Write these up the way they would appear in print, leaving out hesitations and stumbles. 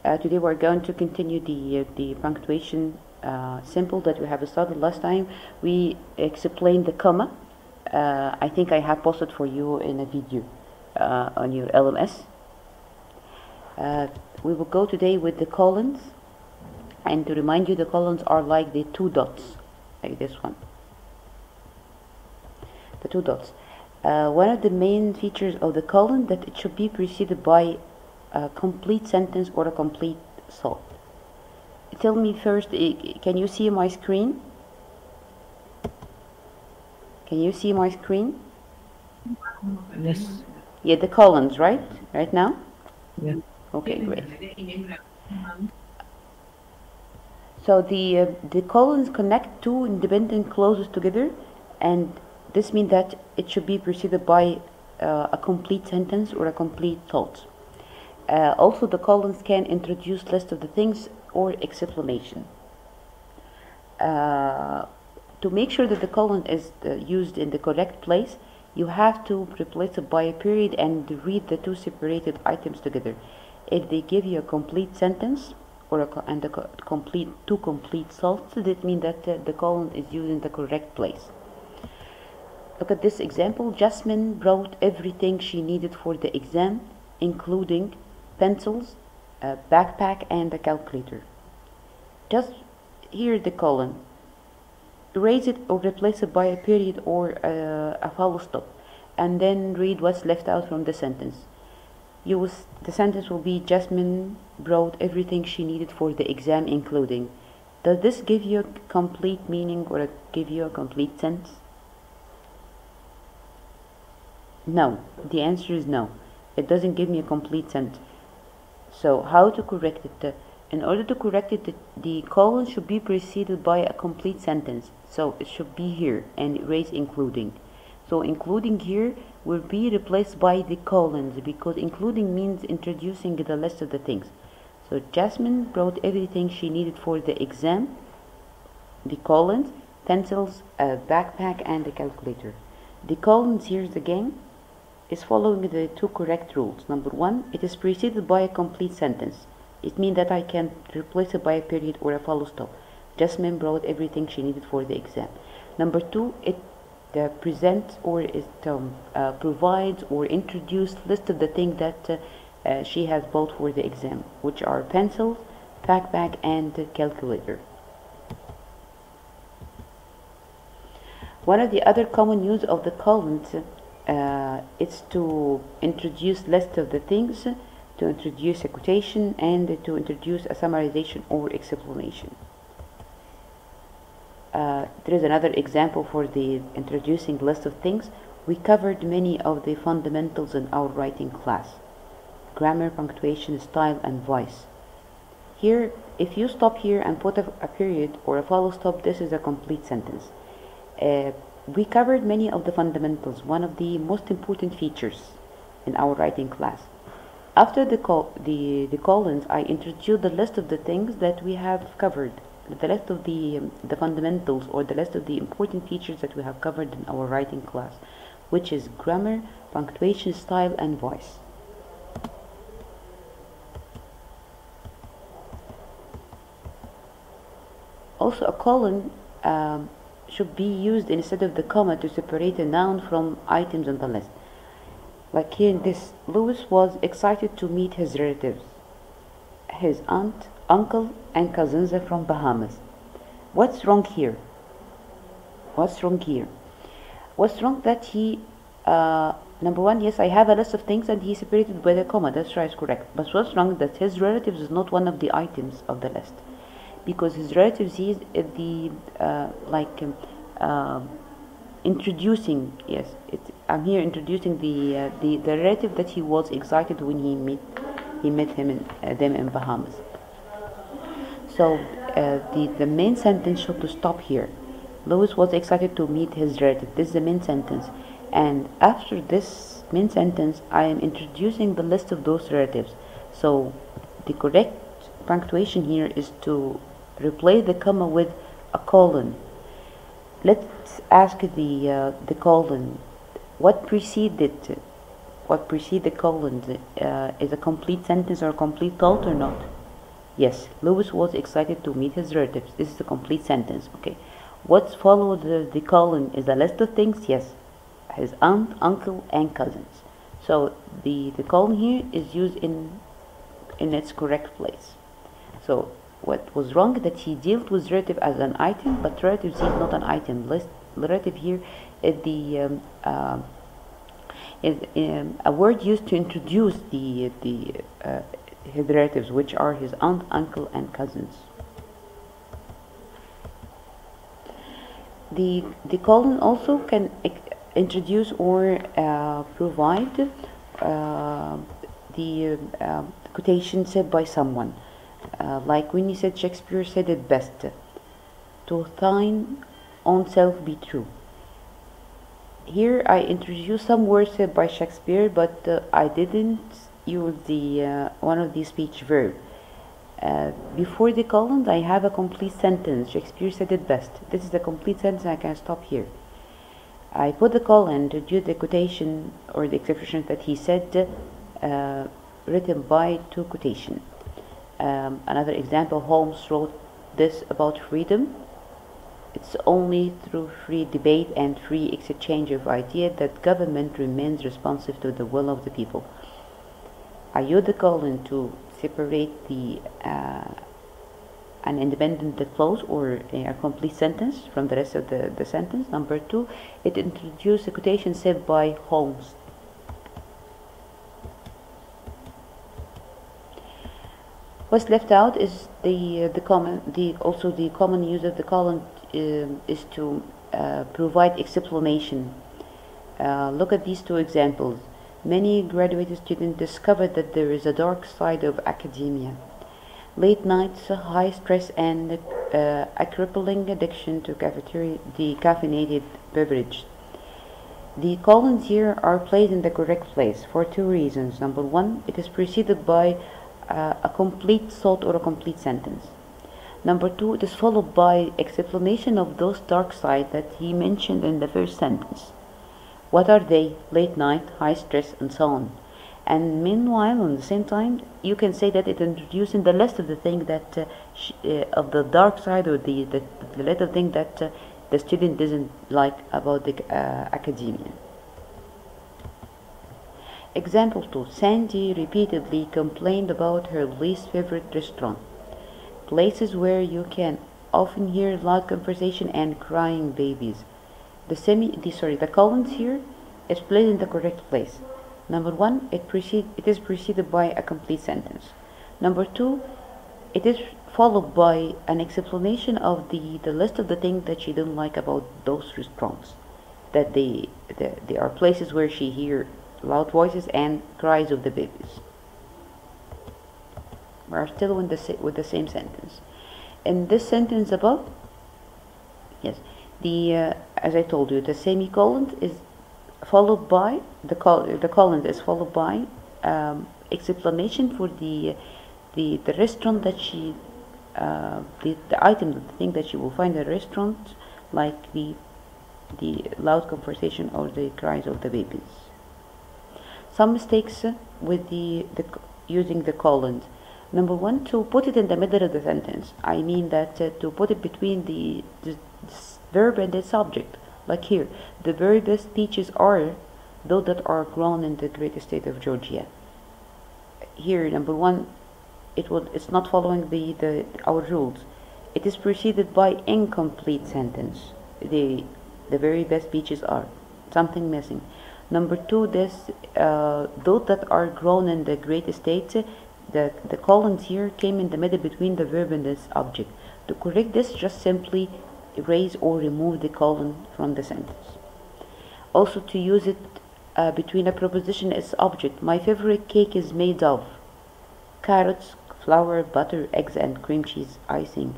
Today we're going to continue the punctuation symbol that we have started last time. We explained the comma. I think I have posted for you in a video on your LMS. We will go today with the colons, and to remind you, the colons are like the two dots, like this one. The two dots. One of the main features of the colon that it should be preceded by a complete sentence or a complete thought. Tell me first, can you see my screen? Can you see my screen? Yes. Yeah, the colons, right? Right now? Yeah. Okay, great. So the colons connect two independent clauses together, and this means that it should be preceded by a complete sentence or a complete thought. Also, the colons can introduce list of the things or explanation. To make sure that the colon is used in the correct place, you have to replace it by a period and read the two separated items together. If they give you a complete sentence or two complete thoughts, that means that the colon is used in the correct place. Look at this example. Jasmine brought everything she needed for the exam, including pencils, a backpack, and a calculator. Just here the colon. Erase it or replace it by a period or a full stop, and then read what's left out from the sentence. The sentence will be Jasmine brought everything she needed for the exam, including. Does this give you a complete meaning or give you a complete sense? No. The answer is no. It doesn't give me a complete sense. So how to correct it? In order to correct it, the colon should be preceded by a complete sentence. So it should be here and erase including. So including here will be replaced by the colons, because including means introducing the list of the things. So Jasmine brought everything she needed for the exam. The colons, pencils, a backpack, and a calculator. The colons, here's again, is following the two correct rules. Number one, it is preceded by a complete sentence. It means that I can replace it by a period or a full stop. Jasmine brought everything she needed for the exam. Number two, it presents or it provides or introduces list of the things that she has bought for the exam, which are pencils, backpack, and calculator. One of the other common use of the colons is to introduce list of the things, to introduce a quotation, and to introduce a summarization or explanation. There is another example for the introducing list of things. We covered many of the fundamentals in our writing class: grammar, punctuation, style, and voice. Here, if you stop here and put a period or a full stop, this is a complete sentence. We covered many of the fundamentals, one of the most important features in our writing class. After the colons, I introduced the list of the things that we have covered, the list of the fundamentals or the list of the important features that we have covered in our writing class, which is grammar, punctuation, style, and voice. Also, a colon should be used instead of the comma to separate a noun from items on the list. Like here in this, Louis was excited to meet his relatives, his aunt, uncle, and cousins from Bahamas. What's wrong here? What's wrong here? What's wrong that he, number one, yes, I have a list of things and he separated by the comma. That's right, correct. But what's wrong that his relatives is not one of the items of the list, because his relatives is the introducing. Yes, I'm here introducing the relative that he was excited when he met them in Bahamas. So the main sentence should stop here. Louis was excited to meet his relative. This is the main sentence, and after this main sentence, I am introducing the list of those relatives. So the correct punctuation here is to replace the comma with a colon. Let's ask the colon. What preceded the colon? Is a complete sentence or a complete thought or not? Yes, Louis was excited to meet his relatives. This is a complete sentence. Okay. What's followed the colon is a list of things. Yes, his aunt, uncle, and cousins. So the colon here is used in its correct place. So what was wrong that he dealt with relative as an item, but relative is not an item. List relative here is a word used to introduce his relatives, which are his aunt, uncle, and cousins. The colon also can introduce or provide the quotation said by someone, like when he said Shakespeare said it best, to thine own self be true. Here I introduced some words said by Shakespeare, but I didn't use the one of the speech verb. Before the colon, I have a complete sentence. Shakespeare said it best. This is a complete sentence. I can stop here. I put the colon to do the quotation or the expression that he said, written by two quotation. Another example, Holmes wrote this about freedom. It's only through free debate and free exchange of ideas that government remains responsive to the will of the people. I use the colon to separate an independent clause or a complete sentence from the rest of the sentence. Number two, it introduces a quotation said by Holmes. What's left out is the common use of the colon is to provide explanation. Look at these two examples. Many graduated students discover that there is a dark side of academia. Late nights, high stress, and a crippling addiction to decaffeinated beverage. The colons here are placed in the correct place for two reasons. Number one, it is preceded by a complete thought or a complete sentence. Number two, it is followed by explanation of those dark sides that he mentioned in the first sentence. What are they? Late night, high stress, and so on. And meanwhile, on the same time, you can say that it introducing the list of the thing that of the dark side or the little thing that the student doesn't like about the academia. Example 2. Sandy repeatedly complained about her least favorite restaurant. Places where you can often hear loud conversation and crying babies. The colons here is placed in the correct place. Number one, it is preceded by a complete sentence. Number two, it is followed by an explanation of the list of the things that she didn't like about those restaurants. That they are places where she hear loud voices and cries of the babies. We are still with the same sentence. In this sentence above, yes, as I told you, the semicolon is followed by the colon is followed by explanation for the restaurant that she the item, the thing that she will find in the restaurant, like the loud conversation or the cries of the babies. Some mistakes with using the colon. Number one, to put it in the middle of the sentence. I mean that to put it between the verb and the subject. Like here, the very best peaches are those that are grown in the great state of Georgia. Here, number one, it's not following our rules. It is preceded by incomplete sentence. The very best peaches are something missing. Number two, those that are grown in the great estates, the colons here came in the middle between the verb and this object. To correct this, just simply erase or remove the colon from the sentence. Also, to use it between a preposition and its object. My favorite cake is made of carrots, flour, butter, eggs, and cream cheese icing.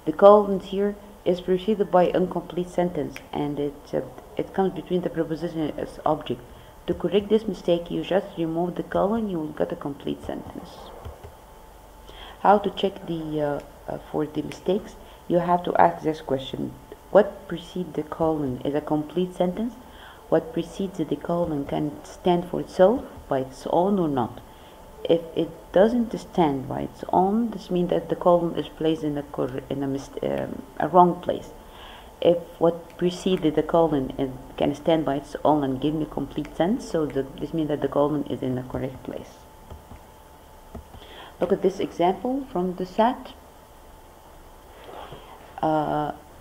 The colon here is preceded by incomplete sentence, and it comes between the preposition and its object. To correct this mistake, you just remove the colon, you will get a complete sentence. How to check for the mistakes? You have to ask this question: what precedes the colon is a complete sentence? What precedes the colon can stand for itself by its own or not? If doesn't stand by its own, this means that the colon is placed in a wrong place. If what preceded the colon can stand by its own and give me complete sense, so this means that the colon is in the correct place. Look at this example from the SAT.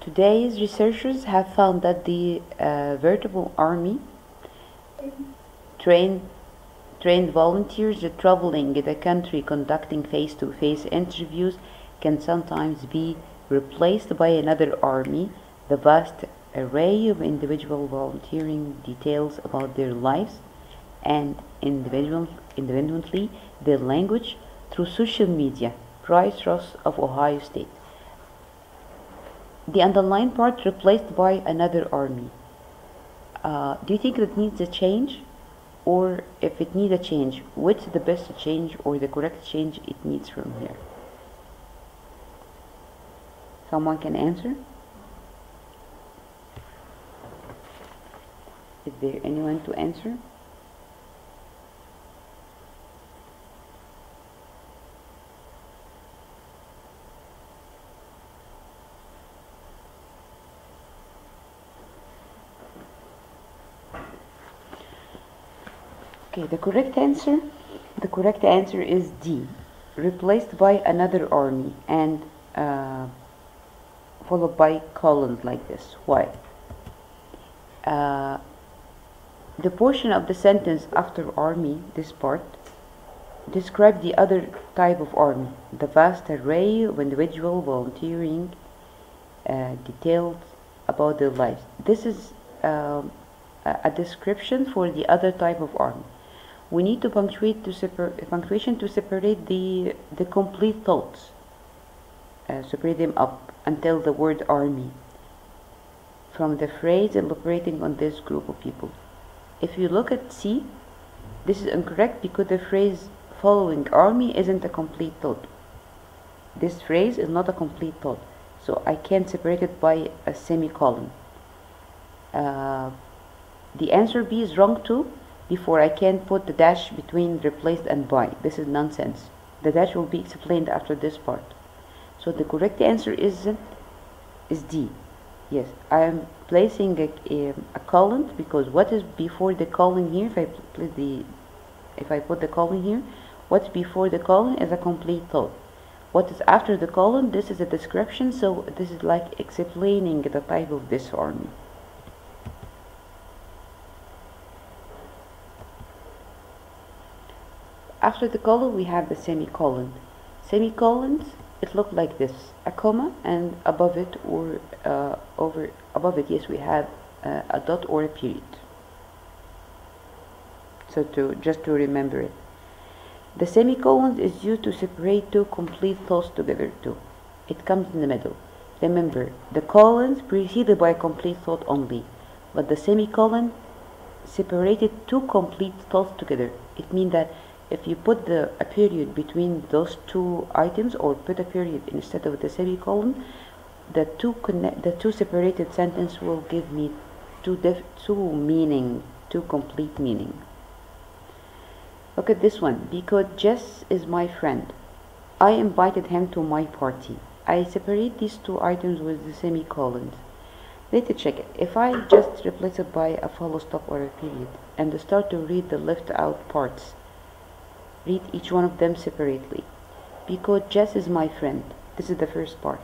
Today's researchers have found that the veritable army trained volunteers traveling the country conducting face-to-face interviews can sometimes be replaced by another army. The vast array of individual volunteering details about their lives and independently their language through social media. Bryce Ross of Ohio State. The underlined part replaced by another army. Do you think that needs a change? Or if it needs a change, what's the best change or the correct change it needs from here? Someone can answer? Is there anyone to answer? Okay, the correct answer is D, replaced by another army and followed by colons like this. Why? The portion of the sentence after army, this part, describes the other type of army, the vast array of individual volunteering details about their lives. This is a description for the other type of army. We need to punctuation to separate the complete thoughts, separate them up until the word army from the phrase elaborating on this group of people. If you look at C, this is incorrect because the phrase following army isn't a complete thought. This phrase is not a complete thought, so I can't separate it by a semicolon. The answer B is wrong too. Before I can put the dash between replaced and by. This is nonsense. The dash will be explained after this part. So the correct answer is D. Yes, I am placing a colon because what is before the colon here, if I put the colon here, what's before the colon is a complete thought. What is after the colon, this is a description, so this is like explaining the type of this army. After the colon we have the semicolon. Semicolons, it looked like this, a comma, and above it or above it, yes, we have a dot or a period. So just to remember it. The semicolon is used to separate two complete thoughts together too. It comes in the middle. Remember, the colons preceded by a complete thought only, but the semicolon separated two complete thoughts together. It means that if you put a period between those two items or put a period instead of the semicolon, the two separated sentences will give me two complete meaning. Look at this one. Because Jess is my friend, I invited him to my party. I separate these two items with the semicolons. Let's check it. If I just replace it by a full stop or a period and start to read the left out parts, read each one of them separately. Because Jess is my friend. This is the first part.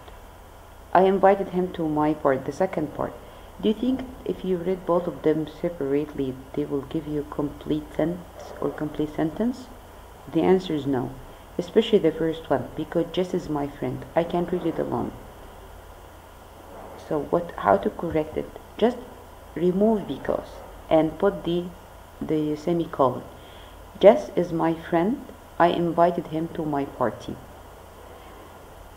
I invited him to my part, the second part. Do you think if you read both of them separately, they will give you a complete sentence or complete sentence? The answer is no. Especially the first one, because Jess is my friend. I can't read it alone. So how to correct it? Just remove because and put the semicolon. Jess is my friend. I invited him to my party.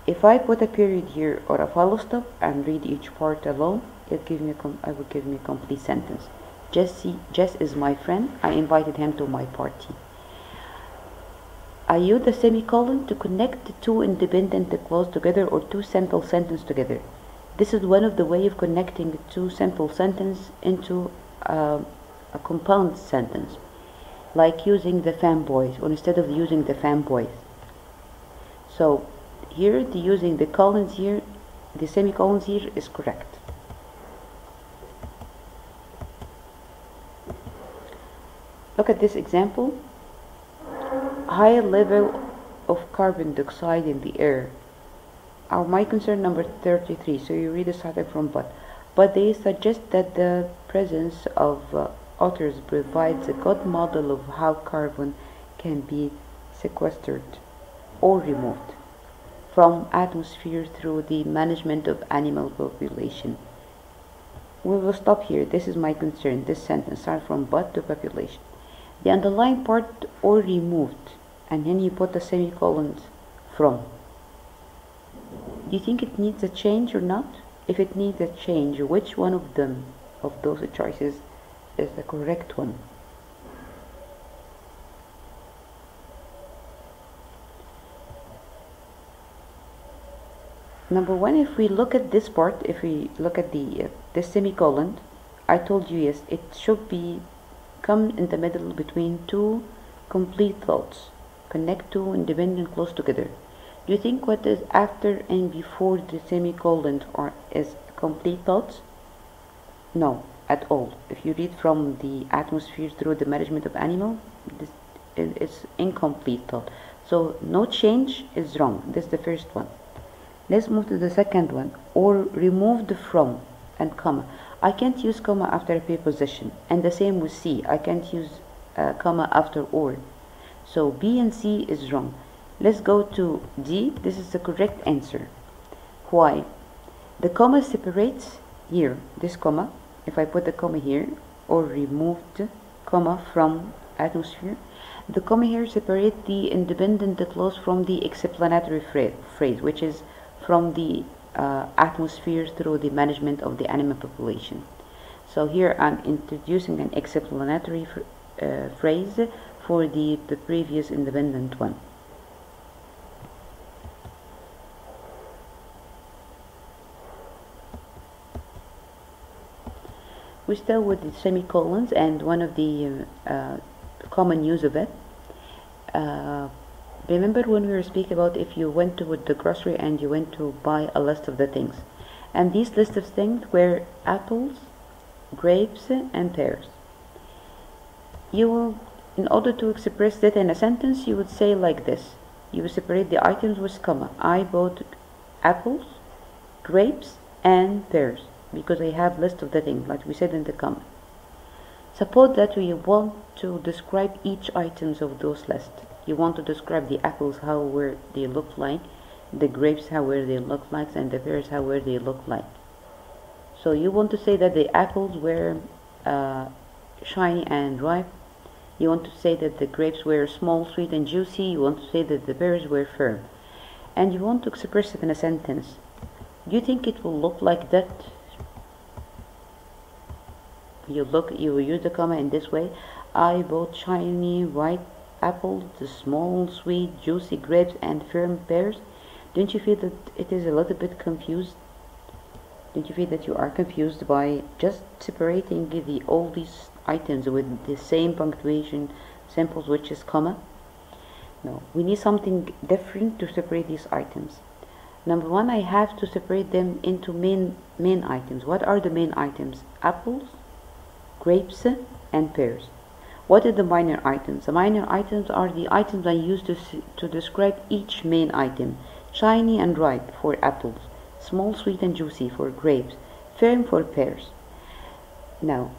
If I put a period here or a full stop and read each part alone, it will give me a complete sentence. Jess is my friend. I invited him to my party. I use the semicolon to connect the two independent clauses together or two simple sentences together. This is one of the ways of connecting two simple sentences into a compound sentence, like using the fanboys or instead of using the fanboys. So here using the colons here, the semicolons here is correct. Look at this example. High level of carbon dioxide in the air. My concern number 33. So you read it starting from but they suggest that the presence of otters provides a good model of how carbon can be sequestered or removed from atmosphere through the management of animal population. We will stop here. This is my concern. This sentence starts from but to population. The underlying part or removed, and then you put the semicolons from. Do you think it needs a change or not? If it needs a change, which one of them, of those choices, is the correct one? Number one, if we look at this part, if we look at the semicolon, I told you yes, it should be come in the middle between two complete thoughts, connect two independent close together. Do you think what is after and before the semicolon is complete thoughts? No, at all. If you read from the atmosphere through the management of animal, this is incomplete thought. So no change is wrong. This is the first one. Let's move to the second one, or removed from and comma. I can't use comma after a preposition, and the same with C. I can't use comma after or. So B and C is wrong. Let's go to D. This is the correct answer. Why? The comma separates here, this comma. If I put the comma here, or removed comma from atmosphere, the comma here separates the independent clause from the explanatory phrase, which is from the atmosphere through the management of the animal population. So here I'm introducing an explanatory phrase for the previous independent one. We're still with the semicolons, and one of the common use of it. Remember when we were speaking about if you went to the grocery and you went to buy a list of the things, and these list of things were apples, grapes, and pears. You will, in order to express that in a sentence, you would say like this. You would separate the items with comma. I bought apples, grapes, and pears, because I have list of the things, like we said in the comma. Suppose that we want to describe each items of those lists. You want to describe the apples, how where they look like, the grapes, how where they look like, and the pears, how where they look like. So you want to say that the apples were shiny and ripe. You want to say that the grapes were small, sweet, and juicy. You want to say that the pears were firm. And you want to express it in a sentence. Do you think it will look like that? You will use the comma in this way. I bought shiny, ripe apples, the small, sweet, juicy grapes, and firm pears. Don't you feel that it is a little bit confused? Don't you feel that you are confused by just separating all these items with the same punctuation symbols, which is comma? No, we need something different to separate these items. Number one, I have to separate them into main items. What are the main items? Apples, grapes, and pears. What are the minor items? The minor items are the items I use to describe each main item. Shiny and ripe for apples, small, sweet, and juicy for grapes, firm for pears. Now,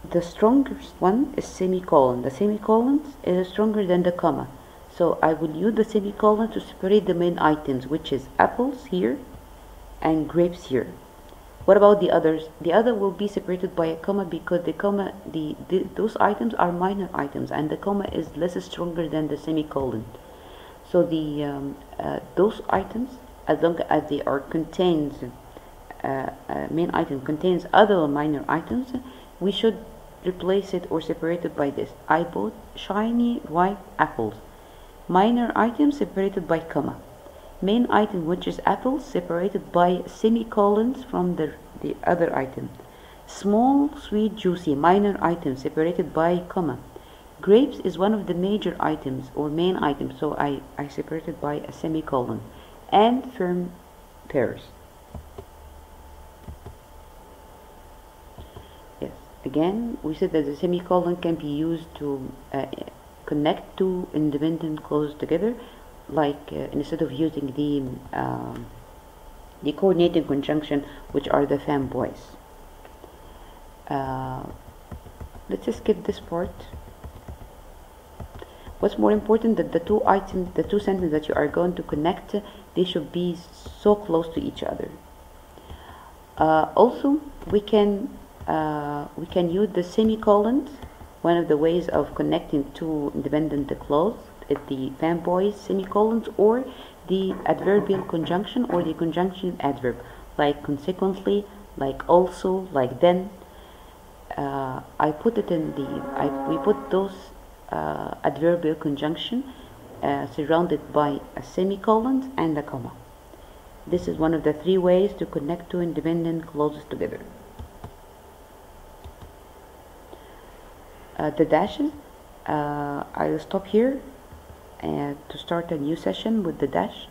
the strongest one is semicolon. The semicolon is stronger than the comma. So I will use the semicolon to separate the main items, which is apples here and grapes here. What about the others? The other will be separated by a comma, because the comma, those items are minor items, and the comma is less stronger than the semicolon. So those items, as long as they are main item contains other minor items, we should replace it or separate it by this. I bought shiny ripe apples. Minor item separated by comma. Main item, which is apples, separated by semicolons from the other item. Small, sweet, juicy, minor item separated by comma. grapes is one of the major items or main items, so I separated by a semicolon, and firm pairs. Yes, again, we said that the semicolon can be used to connect two independent clauses together, like instead of using the coordinating conjunction, which are the fanboys. Let's just skip this part. What's more important that the two sentences that you are going to connect, they should be so close to each other. Also, we can use the semicolons. One of the ways of connecting two independent clauses is the fanboys semicolons, or the adverbial conjunction, or the conjunction adverb, like consequently, like also, like then. I put it in we put those adverbial conjunction surrounded by a semicolon and a comma. This is one of the three ways to connect two independent clauses together. The dashes, I will stop here to start a new session with the dash.